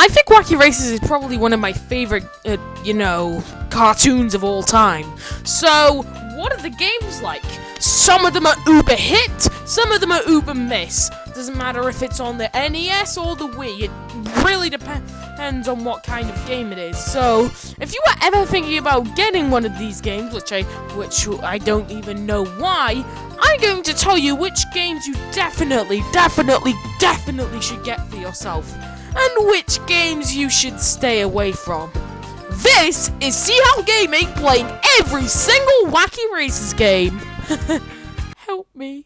I think Wacky Races is probably one of my favorite, cartoons of all time. So, what are the games like? Some of them are uber hit, some of them are uber miss. Doesn't matter if it's on the NES or the Wii, it really depends on what kind of game it is. So, if you were ever thinking about getting one of these games, which I don't even know why, I'm going to tell you which games you definitely should get for yourself, and which games you should stay away from. This is CHAL Gaming playing every single Wacky Races game. Help me.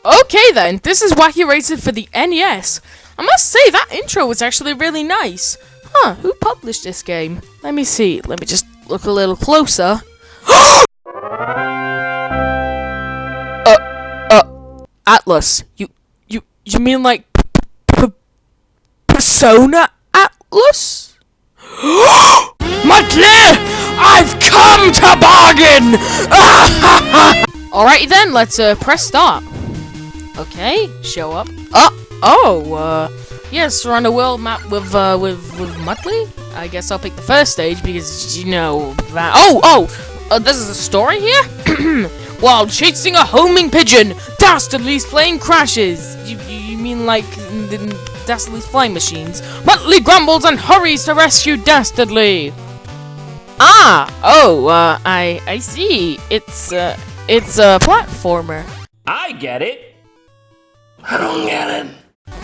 Okay then, this is Wacky Races for the NES. I must say, that intro was actually really nice. Huh, who published this game? Let me see, let me just look a little closer. Atlas. You mean like Persona Atlas? Muttley! I've come to bargain! Alrighty then, let's press start. Okay, show up. Yes, we're on a world map with Muttley. I guess I'll pick the first stage because you know that. This is a story here. While chasing a homing pigeon, Dastardly's plane crashes. You mean like the Dastardly's flying machines? Muttley grumbles and hurries to rescue Dastardly. I see. It's a platformer. I get it. I don't get it.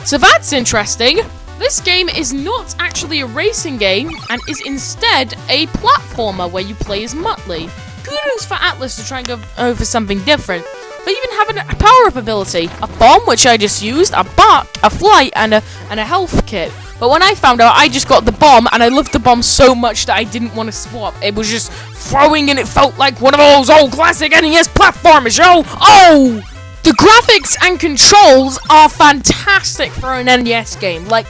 So that's interesting. This game is not actually a racing game, and is instead a platformer where you play as Muttley. Kudos for Atlas to try and go for something different. They even have a power-up ability. A bomb, which I just used, a bark, a flight, and a health kit. But when I found out, I just got the bomb, and I loved the bomb so much that I didn't want to swap. It was just throwing, and it felt like one of those old classic NES platformers, yo! Oh! The graphics and controls are fantastic for an NES game, like,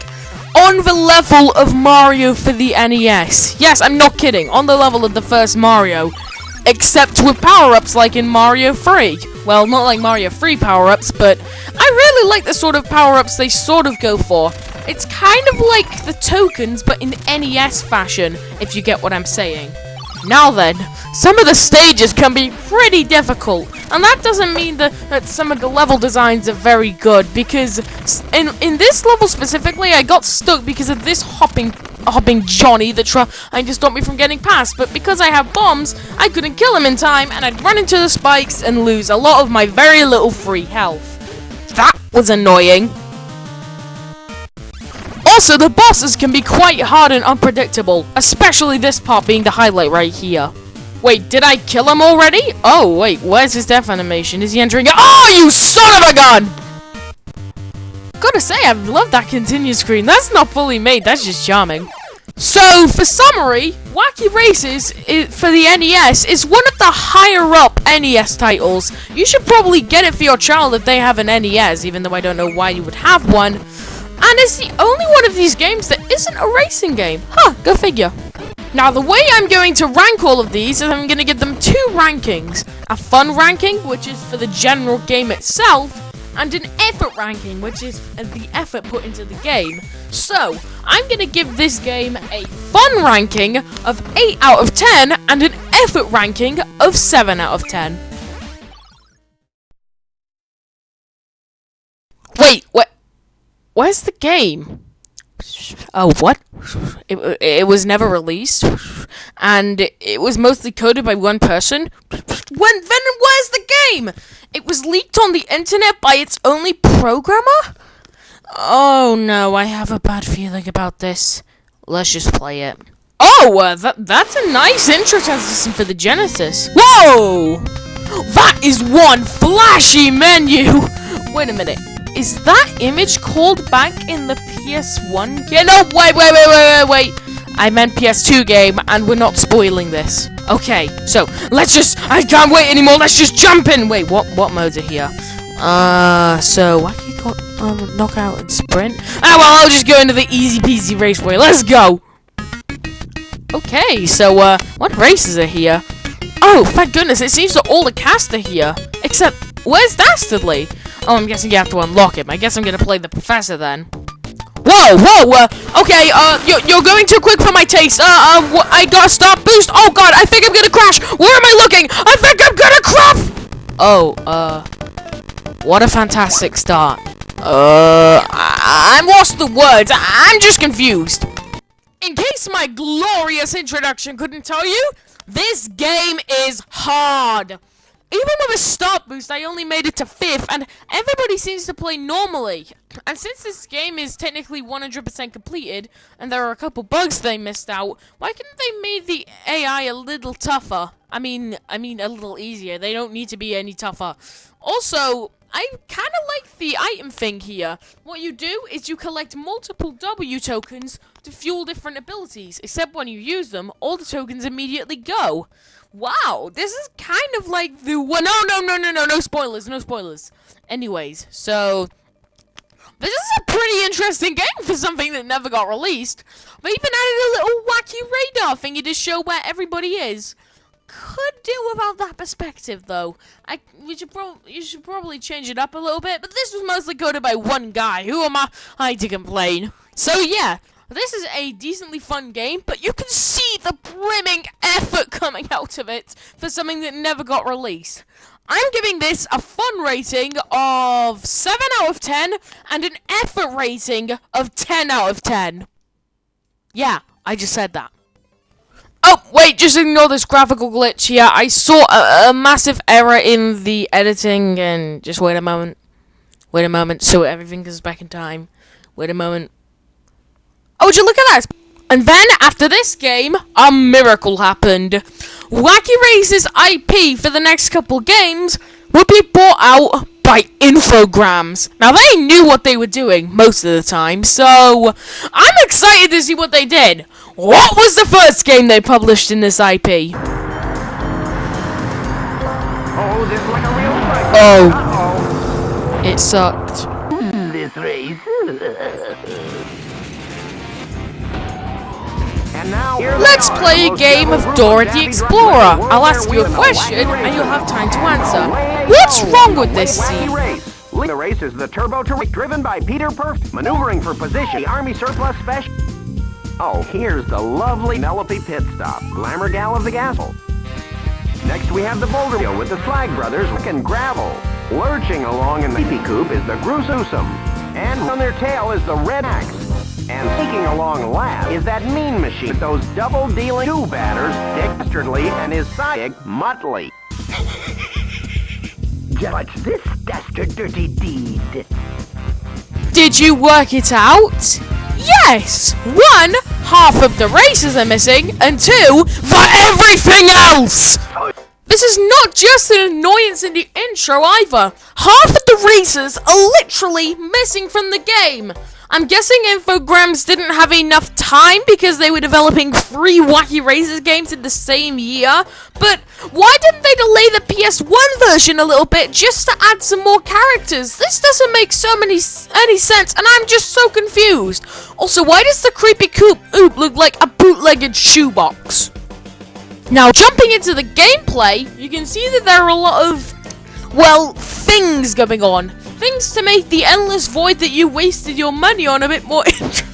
on the level of Mario for the NES. Yes, I'm not kidding, on the level of the first Mario, except with power-ups like in Mario 3. Well, not like Mario 3 power-ups, but I really like the sort of power-ups they sort of go for. It's kind of like the tokens, but in NES fashion, if you get what I'm saying. Now then, some of the stages can be pretty difficult, and that doesn't mean that some of the level designs are very good, because in this level specifically, I got stuck because of this hopping Johnny that trying to stop me from getting past, but because I have bombs, I couldn't kill him in time, and I'd run into the spikes and lose a lot of my very little free health. That was annoying. Also, the bosses can be quite hard and unpredictable, especially this part being the highlight right here. Wait, did I kill him already? Oh, wait, where's his death animation? Is he entering it? Oh, you son of a gun! Gotta say, I love that continue screen. That's not fully made, that's just charming. So, for summary, Wacky Races for the NES is one of the higher-up NES titles. You should probably get it for your child if they have an NES, even though I don't know why you would have one. And it's the only one of these games that isn't a racing game. Huh, go figure. Now, the way I'm going to rank all of these is I'm going to give them two rankings. A fun ranking, which is for the general game itself, and an effort ranking, which is the effort put into the game. So, I'm going to give this game a fun ranking of 8 out of 10 and an effort ranking of 7 out of 10. Wait, where's the game? Oh, what? It was never released, and it was mostly coded by one person. Then where's the game? It was leaked on the internet by its only programmer? Oh no, I have a bad feeling about this. Let's just play it. Oh, that's a nice intro transition for the Genesis. Whoa! That is one flashy menu! Wait a minute. Is that image called back in the PS1 game? No, wait. I meant PS2 game, and we're not spoiling this. Okay, so, I can't wait anymore, let's just jump in! Wait, what modes are here? So, Wacky got, knockout and sprint? Ah, well, I'll just go into the easy peasy raceway, let's go! Okay, so, what races are here? Oh, thank goodness, it seems that all the cast are here. Except, where's Dastardly? Oh, I'm guessing you have to unlock him. I guess I'm gonna play the professor then. Whoa, okay, you're going too quick for my taste. I gotta stop, boost. Oh god, I think I'm gonna crash. Where am I looking? I think I'm gonna crash. Oh, what a fantastic start. I'm lost the words. I'm just confused. In case my glorious introduction couldn't tell you, this game is hard. Even with a start boost, I only made it to 5th, and everybody seems to play normally. And since this game is technically 100% completed, and there are a couple bugs they missed out, why couldn't they make the AI a little tougher? I mean a little easier. They don't need to be any tougher. Also, I kind of like the item thing here. What you do is you collect multiple W tokens to fuel different abilities, except when you use them, all the tokens immediately go. Wow, this is kind of like the one. No spoilers. Anyways, so this is a pretty interesting game for something that never got released. They even added a little wacky radar thingy to show where everybody is. Could do without that perspective though. You should probably change it up a little bit, but this was mostly coded by one guy. Who am I to complain? So yeah, this is a decently fun game, but you can see the brimming effort coming out of it for something that never got released. I'm giving this a fun rating of 7 out of 10 and an effort rating of 10 out of 10. Yeah, I just said that. Oh, wait, just ignore this graphical glitch here. I saw a massive error in the editing, and just wait a moment. Wait a moment, so everything goes back in time. Wait a moment. Oh, would you look at that? And then, after this game, a miracle happened. Wacky Races IP for the next couple games would be bought out by Infograms. Now, they knew what they were doing most of the time, so I'm excited to see what they did. What was the first game they published in this IP? Oh, this is like a real fight. Oh. Uh-oh. It sucked. This race. And now Let's play a game of Dora the Explorer. I'll ask you a question, and you'll have time to answer. What's wrong with this scene? The race is the turbo driven by Peter Perfect, maneuvering for position, the Army surplus special. Oh, here's the lovely Penelope pit stop, glamour gal of the gasol. Next we have the boulder wheel with the Slag Brothers and gravel. Lurching along in the pee coupe is the Grususum. And on their tail is the Red Axe. And sneaking along last is that mean machine with those double-dealing two-batters, Dastardly and his sidekick, Muttley. Watch this dastard dirty deed. Did you work it out? Yes! 1, half of the races are missing, and 2, for everything else! This is not just an annoyance in the intro either. Half of the races are literally missing from the game. I'm guessing Infograms didn't have enough time because they were developing 3 Wacky Races games in the same year. But why didn't they delay the PS1 version a little bit just to add some more characters? This doesn't make any sense, and I'm just so confused. Also, why does the creepy coop look like a bootlegged shoebox? Now, jumping into the gameplay, you can see that there are a lot of, well, things going on. Things to make the endless void that you wasted your money on a bit more interesting.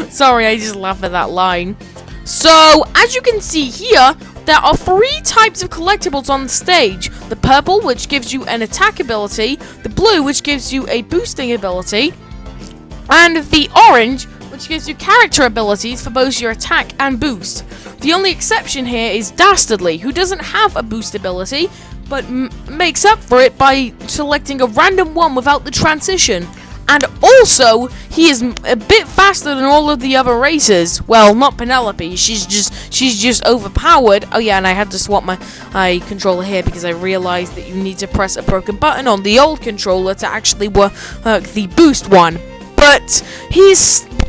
Sorry, I just laughed at that line. So, as you can see here, there are 3 types of collectibles on the stage. The purple, which gives you an attack ability, the blue, which gives you a boosting ability, and the orange, which gives you character abilities for both your attack and boost. The only exception here is Dastardly, who doesn't have a boost ability, but makes up for it by selecting a random one without the transition. And also, he is a bit faster than all of the other racers. Well, not Penelope, she's just overpowered. Oh yeah, and I had to swap my controller here because I realized that you need to press a broken button on the old controller to actually work the boost one. But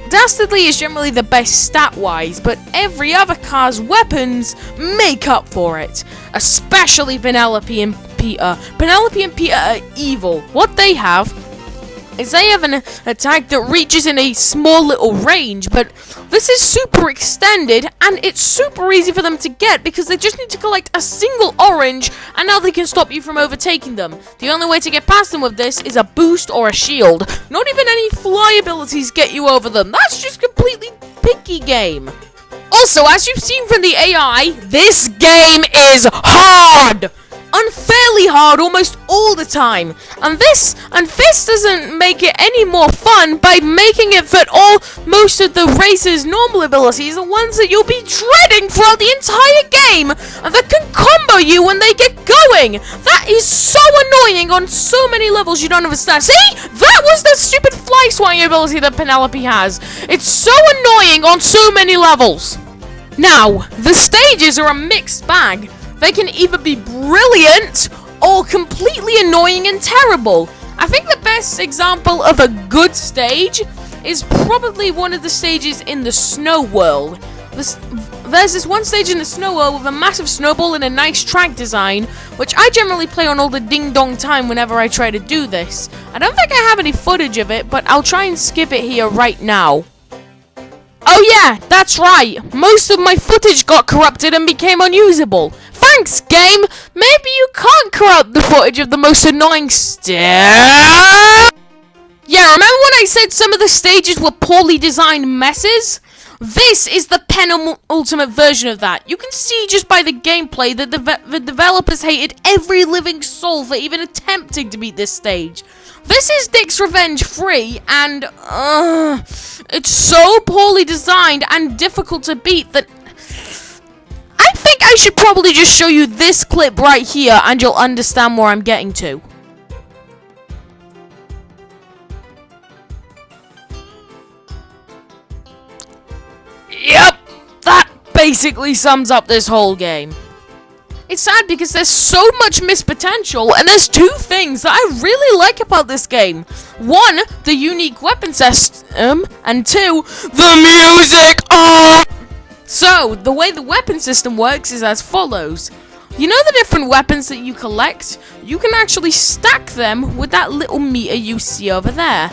Dastardly is generally the best stat-wise, but every other car's weapons make up for it. Especially Penelope and Peter. Penelope and Peter are evil. What they have is they have an attack that reaches in a small little range, but this is super extended, and it's super easy for them to get because they just need to collect a single orange, and now they can stop you from overtaking them. The only way to get past them with this is a boost or a shield. Not even any fly abilities get you over them. That's just completely picky game. Also, as you've seen from the AI, this game is hard! Unfairly hard almost all the time, and this doesn't make it any more fun by making it that most of the race's normal abilities are ones that you'll be dreading throughout the entire game, and that can combo you when they get going. That is so annoying on so many levels you don't understand. See, that was the stupid fly swatting ability that Penelope has. It's so annoying on so many levels. Now, the stages are a mixed bag. They can either be brilliant or completely annoying and terrible. I think the best example of a good stage is probably one of the stages in the snow world. There's this one stage in the snow world with a massive snowball and a nice track design, which I generally play on all the ding-dong time whenever I try to do this. I don't think I have any footage of it, but I'll try and skip it here right now. Oh yeah, that's right. Most of my footage got corrupted and became unusable. Thanks, game. Maybe you can't corrupt the footage of the most annoying Yeah, remember when I said some of the stages were poorly designed messes? This is the penultimate version of that. You can see just by the gameplay that the developers hated every living soul for even attempting to beat this stage. This is Dick's Revenge 3, and it's so poorly designed and difficult to beat that I think I should probably just show you this clip right here, and you'll understand where I'm getting to. Yep, that basically sums up this whole game. It's sad because there's so much missed potential, and there's two things that I really like about this game. One, the unique weapon system, and two, the music! So, the way the weapon system works is as follows. You know the different weapons that you collect? You can actually stack them with that little meter you see over there.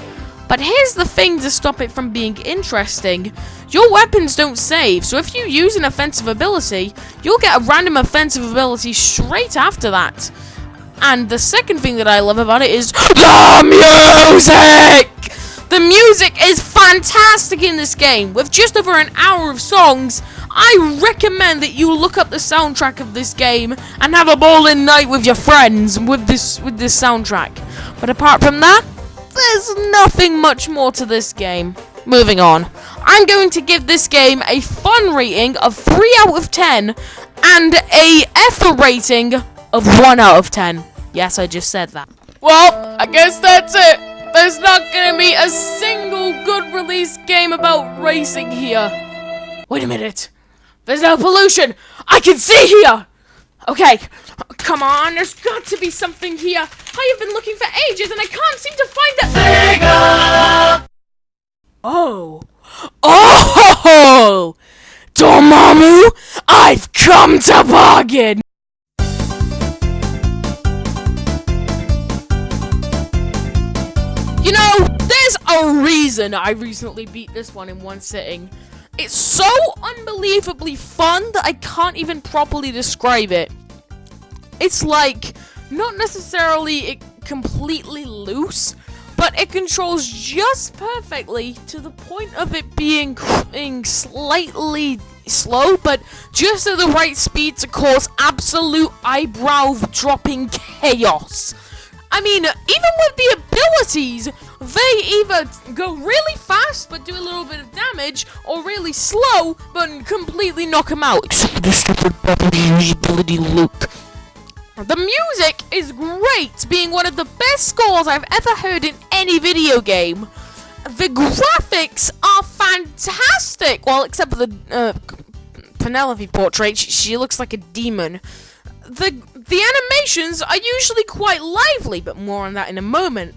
But here's the thing to stop it from being interesting. Your weapons don't save, so if you use an offensive ability, you'll get a random offensive ability straight after that. And the second thing that I love about it is the music! The music is fantastic in this game. With just over an hour of songs, I recommend that you look up the soundtrack of this game and have a ballin' night with your friends with this soundtrack. But apart from that, there's nothing much more to this game. Moving on. I'm going to give this game a fun rating of 3 out of 10 and a effort rating of 1 out of 10. Yes, I just said that. Well, I guess that's it. There's not gonna be a single good release game about racing here. Wait a minute. There's no pollution. I can see here. Okay, come on. There's got to be something here. I have been looking for ages and I can't seem to find it. Oh. Oh! Dormammu, I've come to bargain! You know, there's a reason I recently beat this one in one sitting. It's so unbelievably fun that I can't even properly describe it. It's like, not necessarily completely loose, but it controls just perfectly to the point of it being slightly slow, but just at the right speed to cause absolute eyebrow-dropping chaos. I mean, even with the abilities, they either go really fast but do a little bit of damage, or really slow but completely knock them out. Except for the stupid ability Luke. The music is great, being one of the best scores I've ever heard in any video game. The graphics are fantastic, well, except for the Penelope portrait. She looks like a demon. The animations are usually quite lively, but more on that in a moment.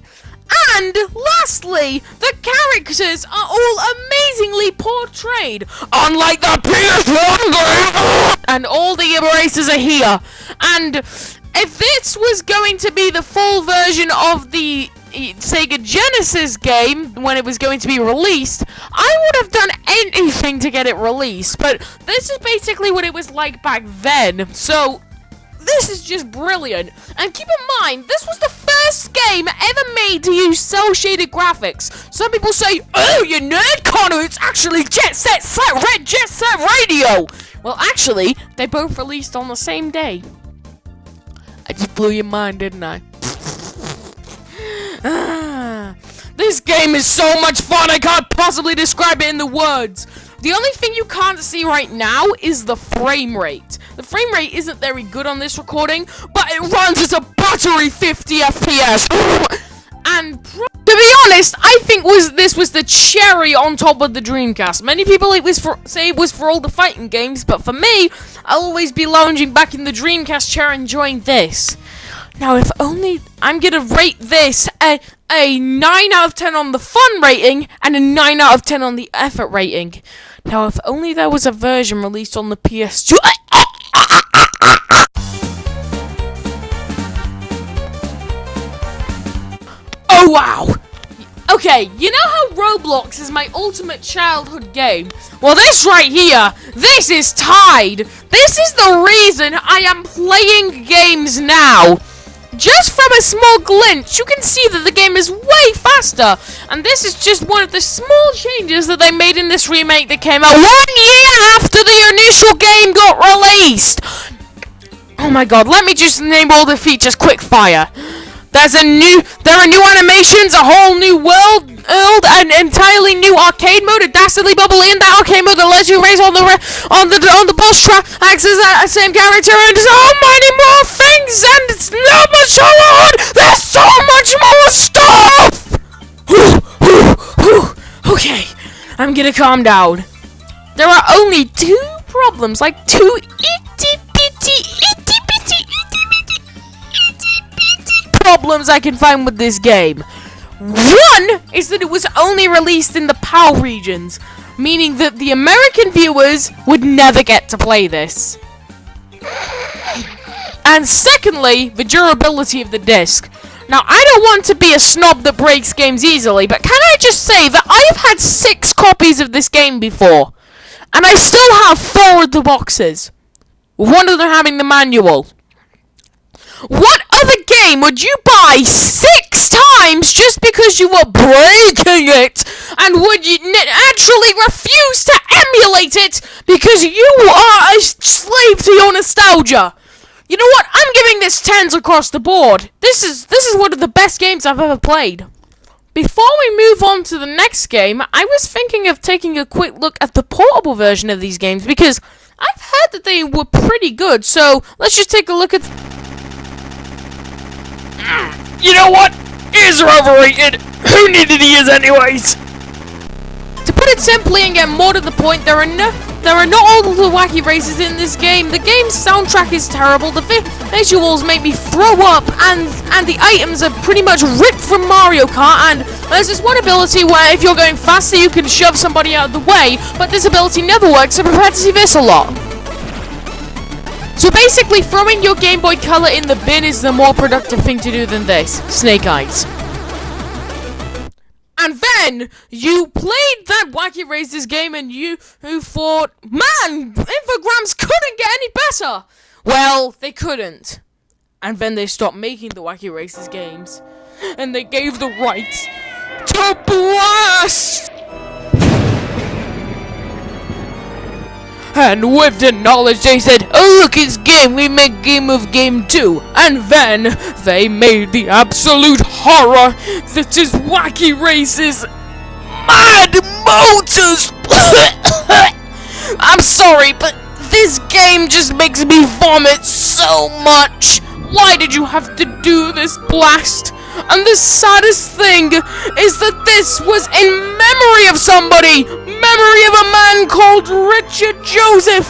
And lastly, the characters are all amazingly portrayed, unlike the PS1 game. And all the erasers are here. And if this was going to be the full version of the Sega Genesis game when it was going to be released, I would have done anything to get it released. But this is basically what it was like back then. So this is just brilliant. And keep in mind, this was the first game ever made to use cel-shaded graphics. Some people say, "Oh, you nerd, Condo, it's actually Jet Set Radio." Well, actually, they both released on the same day. I just blew your mind, didn't I? This game is so much fun, I can't possibly describe it in the words. The only thing you can't see right now is the frame rate. The frame rate isn't very good on this recording, but it runs at a buttery 50 FPS. And to be honest, I think this was the cherry on top of the Dreamcast. Many people say it was for all the fighting games, but for me, I'll always be lounging back in the Dreamcast chair enjoying this. Now, if only I'm gonna rate this a 9 out of 10 on the fun rating and a 9 out of 10 on the effort rating. Now, if only there was a version released on the PS2. Oh, wow! Okay, you know how Roblox is my ultimate childhood game? Well, this right here, this is tied. This is the reason I am playing games now. Just from a small glint, you can see that the game is way faster. And this is just one of the small changes that they made in this remake that came out 1 year after the initial game got released. Oh my god, let me just name all the features quick fire. There are new animations, a whole new world, an entirely new arcade mode, a Dastardly bubble in that arcade mode that lets you race on the boss track, acts as the same character, and so many more things, and it's not much so hard. There's so much more stuff. Okay, I'm gonna calm down. There are only 2 problems, like 2 itty bitty problems I can find with this game. One is that it was only released in the PAL regions, meaning that the American viewers would never get to play this. And secondly, the durability of the disc. Now, I don't want to be a snob that breaks games easily, but can I just say that I have had 6 copies of this game before, and I still have 4 of the boxes, with one of them having the manual. What other game would you buy 6 times just because you were breaking it? And would you actually refuse to emulate it because you are a slave to your nostalgia? You know what? I'm giving this 10s across the board. This is one of the best games I've ever played. Before we move on to the next game, I was thinking of taking a quick look at the portable version of these games because I've heard that they were pretty good. So let's just take a look at... You know what? Ears are overrated. Who needed ears anyways? To put it simply and get more to the point, there are not all the Wacky Races in this game. The game's soundtrack is terrible. The visuals make me throw up, and the items are pretty much ripped from Mario Kart. And there's this one ability where if you're going faster, you can shove somebody out of the way, but this ability never works, so prepare to see this a lot. So basically, throwing your Game Boy Color in the bin is the more productive thing to do than this. Snake Eyes. And then, you played that Wacky Races game and you thought, man, Infogrames couldn't get any better! Well, they couldn't. And then they stopped making the Wacky Races games. And they gave the rights to Blast! And with the knowledge, they said, oh look, it's game, we make Game of Game 2. And then, they made the absolute horror that is Wacky Races Mad Motors! I'm sorry, but this game just makes me vomit so much. Why did you have to do this, Blast? And the saddest thing is that this was in memory of somebody! Memory of a man called Richard Joseph!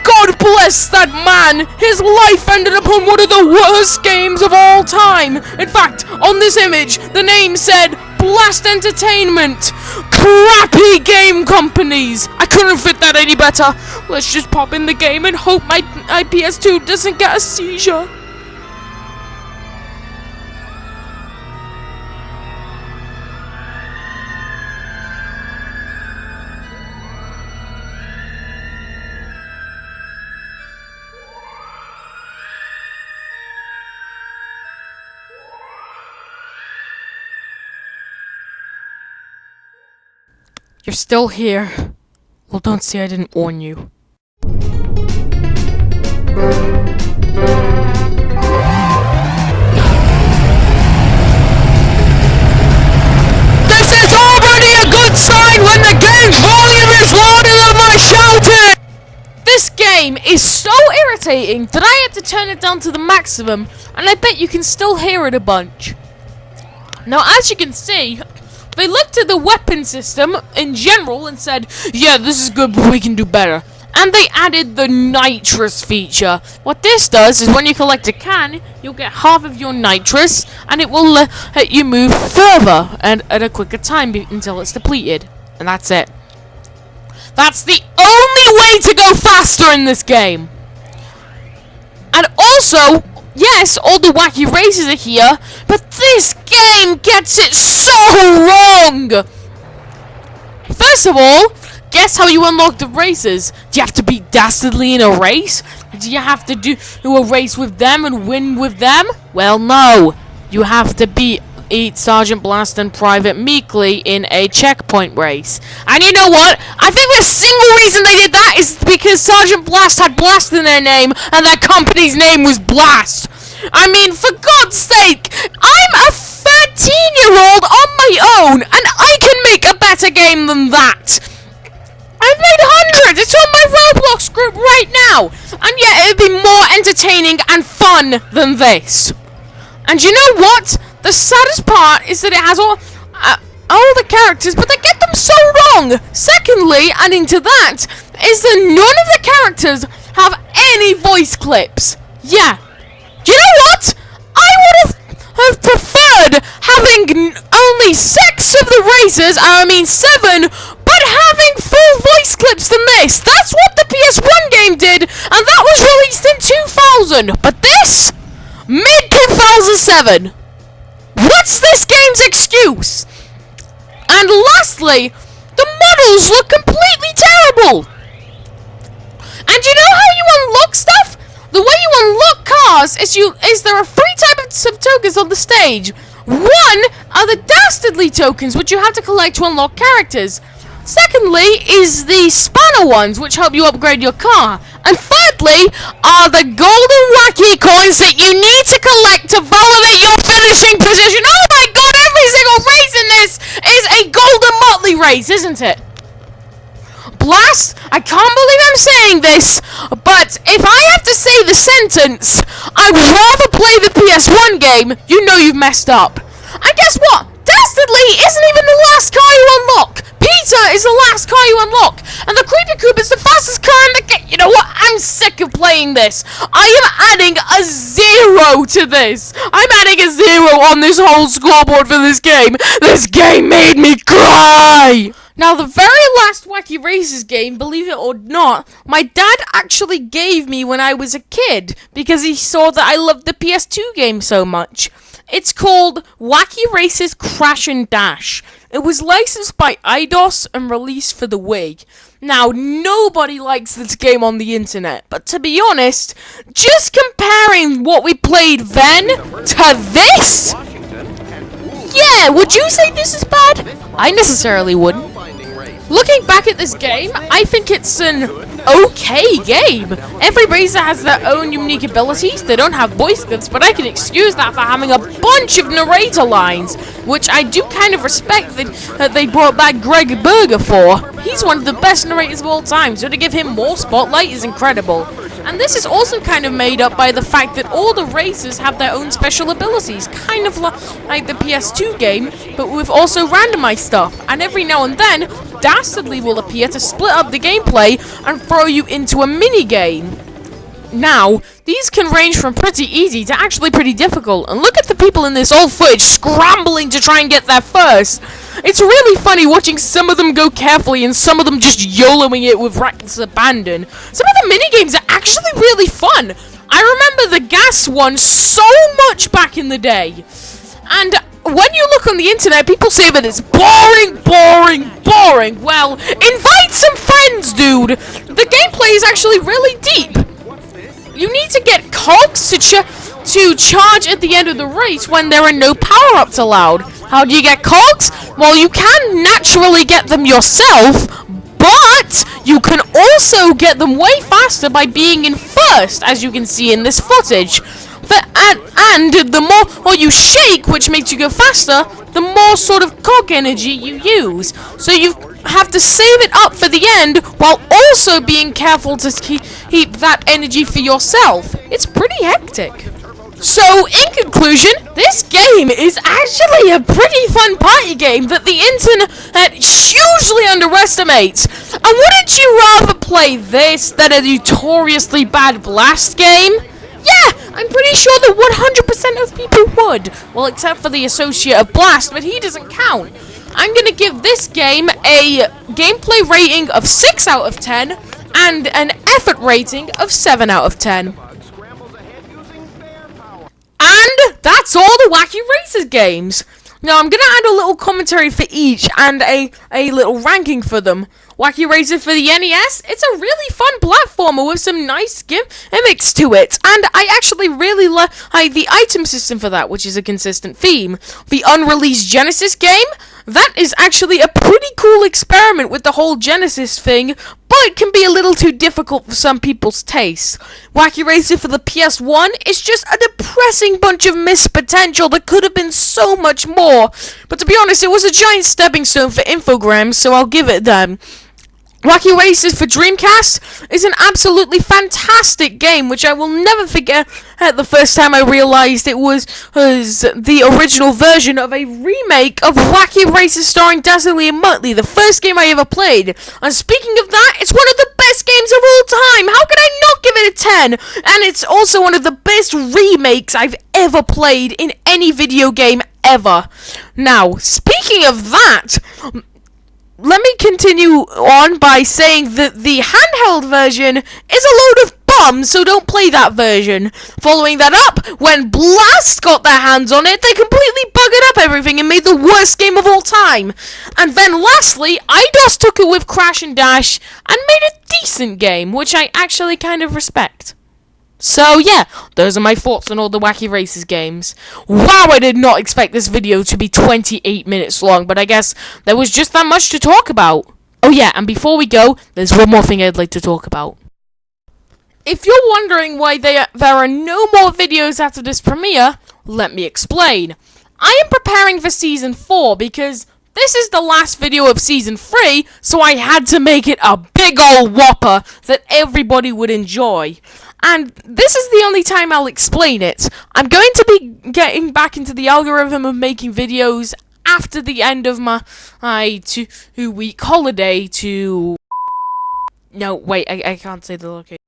God bless that man! His life ended upon one of the worst games of all time! In fact, on this image, the name said Blast Entertainment! Crappy game companies! I couldn't fit that any better! Let's just pop in the game and hope my PS2 doesn't get a seizure. You're still here. Well, don't say I didn't warn you. This is already a good sign when the game's volume is louder than my shouting! This game is so irritating that I had to turn it down to the maximum, and I bet you can still hear it a bunch. Now, as you can see, they looked at the weapon system in general and said, yeah, this is good, but we can do better. And they added the nitrous feature. What this does is when you collect a can, you'll get half of your nitrous, and it will let you move further and at a quicker time until it's depleted. And that's it. That's the only way to go faster in this game. And also, yes, all the wacky races are here, but this game gets it so wrong! First of all, guess how you unlock the races? Do you have to beat Dastardly in a race? Do you have to do a race with them and win with them? Well, no. You have to beat Sergeant Blast and Private Meekly in a checkpoint race. And you know what? I think the single reason they did that is because Sergeant Blast had Blast in their name and their company's name was Blast. I mean, for God's sake, I'm a 13-year-old on my own and I can make a better game than that. I've made hundreds. It's on my Roblox group right now. And yet it'd be more entertaining and fun than this. And you know what? The saddest part is that it has all the characters, but they get them so wrong. Secondly, adding to that, is that none of the characters have any voice clips. Yeah. You know what? I would have preferred having only 6 of the races, I mean 7, but having full voice clips than this. That's what the PS1 game did, and that was released in 2000. But this, mid-2007. What's this game's excuse? And lastly, the models look completely terrible. And you know how you unlock stuff? The way you unlock cars is there are 3 types of tokens on the stage. One are the Dastardly tokens, which you have to collect to unlock characters. Secondly is the spanner ones, which help you upgrade your car. And thirdly are the golden wacky coins that you need to collect to validate your finishing position. Oh my god, every single race in this is a golden motley race, isn't it? Blast, I can't believe I'm saying this, but if I have to say the sentence, I'd rather play the PS1 game, you know you've messed up. And guess what? Dastardly isn't even the last car you unlock. Peter is the last car you unlock. And the Creepy Coupe is the fastest car in the game. You know what? I'm sick of playing this. I am adding a 0 to this. I'm adding a 0 on this whole scoreboard for this game. This game made me cry. Now, the very last Wacky Races game, believe it or not, my dad actually gave me when I was a kid because he saw that I loved the PS2 game so much. It's called Wacky Races Crash and Dash. It was licensed by IDOS and released for the Wii. Now, nobody likes this game on the internet, but to be honest, just comparing what we played then to this? Yeah, would you say this is bad? I necessarily wouldn't. Looking back at this game, I think it's an okay game. Every racer has their own unique abilities. They don't have voice clips, but I can excuse that for having a bunch of narrator lines, which I do kind of respect that they brought back Greg Berger for. He's one of the best narrators of all time, so to give him more spotlight is incredible. And this is also kind of made up by the fact that all the racers have their own special abilities, kind of like the PS2 game, but with also randomized stuff. And every now and then, Dastardly will appear to split up the gameplay and throw you into a mini-game. Now, these can range from pretty easy to actually pretty difficult, and look at the people in this old footage scrambling to try and get there first. It's really funny watching some of them go carefully and some of them just YOLOing it with reckless abandon. Some of the mini-games are actually really fun. I remember the gas one so much back in the day. And when you look on the internet, people say that it's boring, boring, boring. Well, invite some friends, dude. The gameplay is actually really deep. You need to get cogs to charge at the end of the race when there are no power-ups allowed. How do you get cogs? Well, you can naturally get them yourself, but you can also get them way faster by being in first, as you can see in this footage. And the more you shake, which makes you go faster, the more sort of cog energy you use. So you have to save it up for the end, while also being careful to keep that energy for yourself. It's pretty hectic. So, in conclusion, this game is actually a pretty fun party game that the internet hugely underestimates. And wouldn't you rather play this than a notoriously bad Blast game? Yeah, I'm pretty sure that 100% of people would. Well, except for the associate of Blast, but he doesn't count. I'm gonna give this game a gameplay rating of 6 out of 10 and an effort rating of 7 out of 10. And that's all the Wacky Races games. Now, I'm going to add a little commentary for each and a little ranking for them. Wacky Races for the NES, it's a really fun platformer with some nice gimmicks to it. And I actually really like the item system for that, which is a consistent theme. The unreleased Genesis game, that is actually a pretty cool experiment with the whole Genesis thing, but can be a little too difficult for some people's tastes. Wacky Races for the PS1 is just a depressing bunch of missed potential that could have been so much more. But to be honest, it was a giant stepping stone for Infogrames, so I'll give it them. Wacky Races for Dreamcast is an absolutely fantastic game, which I will never forget the first time I realized it was the original version of a remake of Wacky Races starring Dastardly and Muttley, the first game I ever played. And speaking of that, it's one of the best games of all time! How could I not give it a 10? And it's also one of the best remakes I've ever played in any video game ever. Now, speaking of that, let me continue on by saying that the handheld version is a load of bums, so don't play that version. Following that up, when Blast got their hands on it, they completely buggered up everything and made the worst game of all time. And then lastly, IDOS took it with Crash and Dash and made a decent game, which I actually kind of respect. So yeah, those are my thoughts on all the Wacky Races games. Wow, I did not expect this video to be 28 minutes long, but I guess there was just that much to talk about. Oh yeah, and before we go, there's one more thing I'd like to talk about. If you're wondering why there are no more videos after this premiere, let me explain. I am preparing for Season 4 because this is the last video of Season 3, so I had to make it a big ol' whopper that everybody would enjoy. And this is the only time I'll explain it. I'm going to be getting back into the algorithm of making videos after the end of my 2-week holiday to... No, wait, I can't say the location.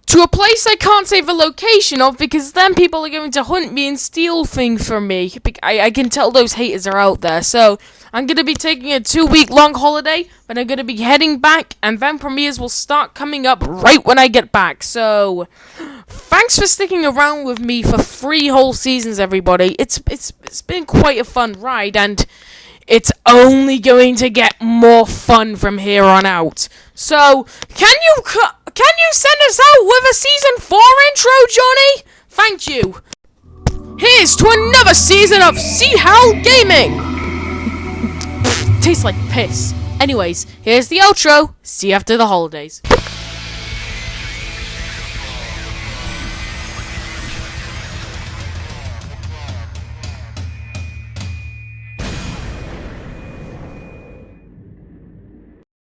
To a place I can't say the location of, because then people are going to hunt me and steal things from me. I can tell those haters are out there. So, I'm going to be taking a 2-week long holiday, but I'm going to be heading back, and then premieres will start coming up right when I get back. So, thanks for sticking around with me for 3 whole seasons, everybody. It's been quite a fun ride, and it's only going to get more fun from here on out. So, can you send us out with a Season 4 intro, Johnny? Thank you. Here's to another season of CHAL Gaming! Tastes like piss. Anyways, here's the outro. See you after the holidays.